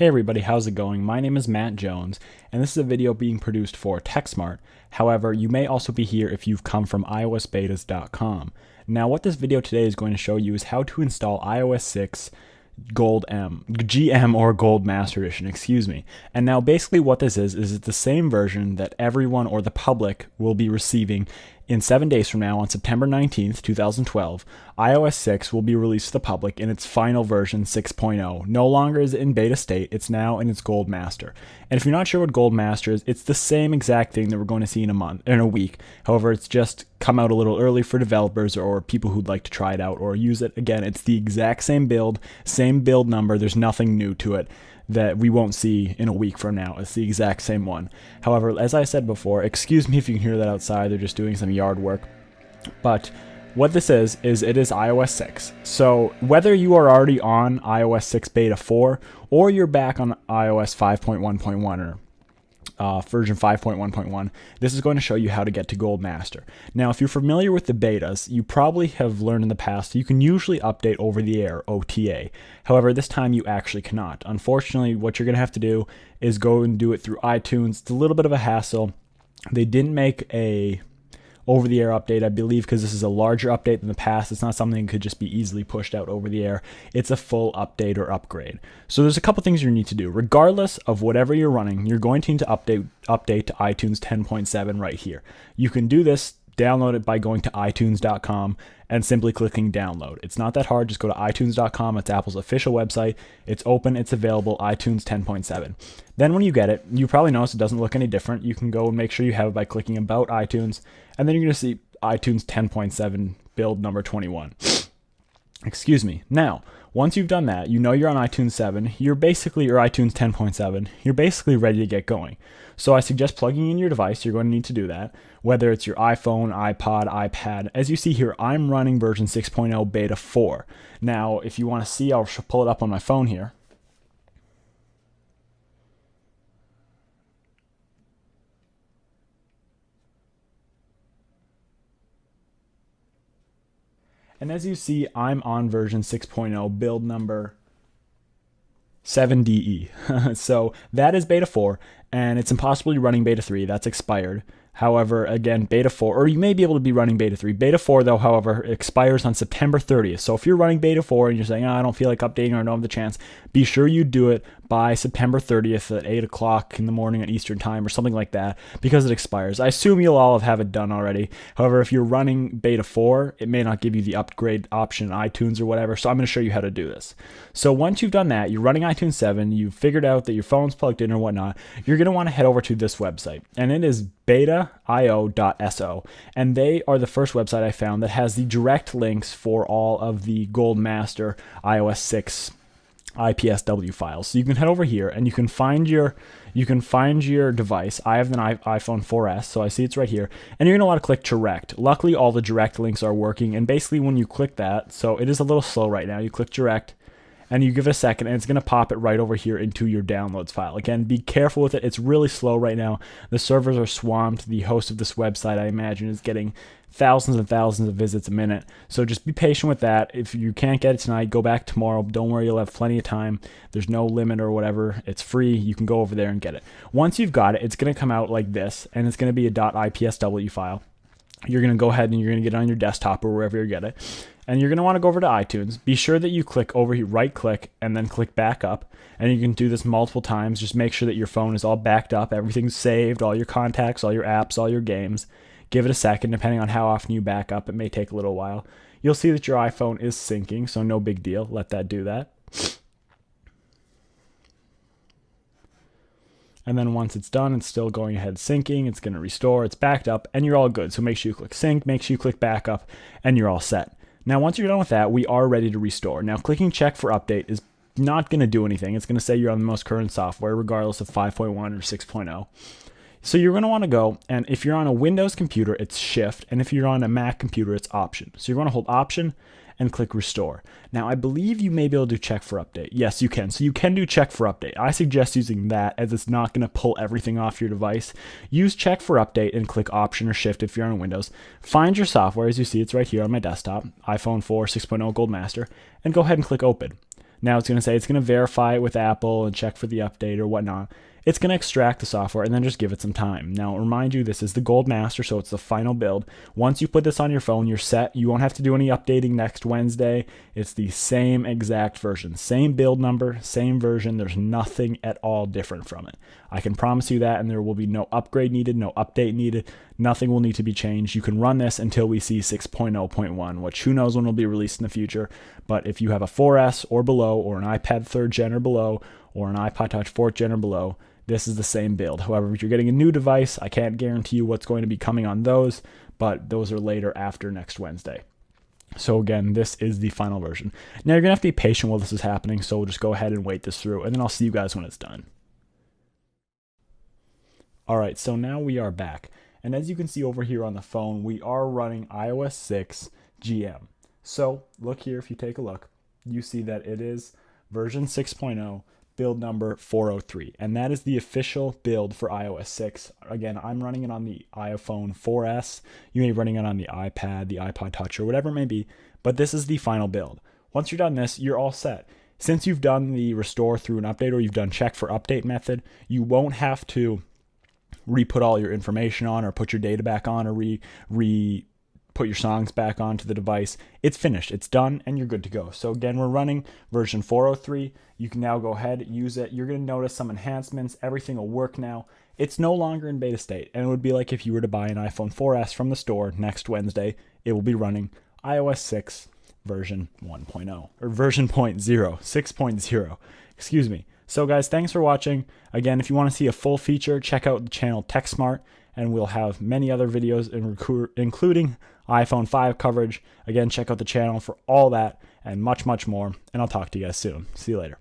Hey everybody, how's it going? My name is Matt Jones, and this is a video being produced for TechSmart. However, you may also be here if you've come from iOSbetas.com. Now, what this video today is going to show you is how to install iOS 6 GM or Gold Master Edition, excuse me. And now basically what this is it's the same version that everyone or the public will be receiving in 7 days from now on September 19th, 2012. iOS 6 will be released to the public in its final version 6.0. No longer is it in beta state, it's now in its Gold Master. And if you're not sure what Gold Master is, it's the same exact thing that we're going to see in a week. However, it's just come out a little early for developers or people who'd like to try it out or use it. Again, it's the exact same build number. There's nothing new to it that we won't see in a week from now. It's the exact same one. However, as I said before, excuse me if you can hear that outside, they're just doing some yard work. But what this is it is iOS 6. So whether you are already on iOS 6 beta 4 or you're back on iOS 5.1.1 or version 5.1.1, this is going to show you how to get to Gold Master. Now, if you're familiar with the betas, you probably have learned in the past you can usually update over the air, OTA. However, this time you actually cannot. Unfortunately, what you're going to have to do is go and do it through iTunes. It's a little bit of a hassle. They didn't make a over-the-air update, I believe, because this is a larger update than the past. It's not something that could just be easily pushed out over the air. It's a full update or upgrade. So there's a couple things you need to do. Regardless of whatever you're running, you're going to need to update to iTunes 10.7 right here. You can do this, download it by going to iTunes.com and simply clicking download. It's not that hard. Just go to iTunes.com. It's Apple's official website. It's open. It's available. iTunes 10.7. Then when you get it, you probably notice it doesn't look any different. You can go and make sure you have it by clicking About iTunes, and then you're going to see iTunes 10.7 build number 21. Excuse me. Now, once you've done that, you know you're on iTunes 7, or iTunes 10.7, you're basically ready to get going. So I suggest plugging in your device. You're going to need to do that, whether it's your iPhone, iPod, iPad. As you see here, I'm running version 6.0 beta 4. Now, if you want to see, I'll pull it up on my phone here. And as you see, I'm on version 6.0, build number 7DE. So that is beta 4, and it's impossible you're running beta 3. That's expired. However, again, beta 4, or you may be able to be running beta 3. Beta 4, though, however, expires on September 30th. So if you're running beta 4 and you're saying, I don't feel like updating or I don't have the chance, be sure you do it by September 30th at 8 o'clock in the morning at Eastern time or something like that, because it expires. I assume you'll all have it done already. However, if you're running beta 4, it may not give you the upgrade option in iTunes or whatever, so I'm going to show you how to do this. So once you've done that, you're running iTunes 7, you've figured out that your phone's plugged in or whatnot, you're going to want to head over to this website, and it is beta.io.so, and they are the first website I found that has the direct links for all of the Gold Master iOS 6 IPSW files. So you can head over here and you can find your device. I have an iPhone 4S, so I see it's right here, and you're going to want to click direct. Luckily, all the direct links are working, and basically when you click that, so it is a little slow right now, you click direct and you give it a second, and it's going to pop it right over here into your downloads file. Again, be careful with it. It's really slow right now. The servers are swamped. The host of this website, I imagine, is getting thousands and thousands of visits a minute. So just be patient with that. If you can't get it tonight, go back tomorrow. Don't worry, you'll have plenty of time. There's no limit or whatever. It's free. You can go over there and get it. Once you've got it, it's going to come out like this, and it's going to be a .ipsw file. You're going to go ahead and you're going to get it on your desktop or wherever you get it. And you're going to want to go over to iTunes. Be sure that you click over here, right click, and then click back up. And you can do this multiple times. Just make sure that your phone is all backed up. Everything's saved, all your contacts, all your apps, all your games. Give it a second, depending on how often you back up. It may take a little while. You'll see that your iPhone is syncing, so no big deal. Let that do that. And then once it's done, it's still going ahead syncing. It's going to restore. It's backed up, and you're all good. So make sure you click sync, make sure you click back up, and you're all set. Now, once you're done with that, we are ready to restore. Now, clicking check for update is not going to do anything. It's going to say you're on the most current software, regardless of 5.1 or 6.0. So you're going to want to go, and if you're on a Windows computer, it's Shift, and if you're on a Mac computer, it's Option. So you're going to hold Option and click Restore. Now, I believe you may be able to do check for update. Yes, you can. So you can do check for update. I suggest using that, as it's not going to pull everything off your device. Use check for update and click Option or Shift if you're on Windows. Find your software. As you see, it's right here on my desktop, iPhone 4 6.0 Gold Master, and go ahead and click Open. Now it's going to say it's going to verify it with Apple and check for the update or whatnot. It's going to extract the software and then just give it some time. Now, remind you, this is the Gold Master, so it's the final build. Once you put this on your phone, you're set. You won't have to do any updating next Wednesday. It's the same exact version, same build number, same version. There's nothing at all different from it. I can promise you that, and there will be no upgrade needed, no update needed. Nothing will need to be changed. You can run this until we see 6.0.1, which who knows when will be released in the future. But if you have a 4S or below, or an iPad 3rd gen or below, or an iPod Touch 4th gen or below, this is the same build. However, if you're getting a new device, I can't guarantee you what's going to be coming on those, but those are later after next Wednesday. So again, this is the final version. Now you're going to have to be patient while this is happening, so we'll just go ahead and wait this through, and then I'll see you guys when it's done. Alright, so now we are back. And as you can see over here on the phone, we are running iOS 6 GM. So look here, if you take a look, you see that it is version 6.0. build number 403, and that is the official build for iOS 6. Again, I'm running it on the iPhone 4S. You may be running it on the iPad, the iPod Touch, or whatever it may be, but this is the final build. Once you're done this, you're all set. Since you've done the restore through an update, or you've done check for update method, you won't have to re-put all your information on, or put your data back on, or put your songs back onto the device. It's finished, it's done, and you're good to go. So again, we're running version 403. You can now go ahead, use it. You're going to notice some enhancements. Everything will work now. It's no longer in beta state, and it would be like if you were to buy an iPhone 4S from the store next Wednesday. It will be running iOS 6 version 1.0, or version 6.0, excuse me. So guys, thanks for watching. Again, if you want to see a full feature, check out the channel TechSmart, and we'll have many other videos including iPhone 5 coverage. Again, check out the channel for all that and much, much more, and I'll talk to you guys soon. See you later.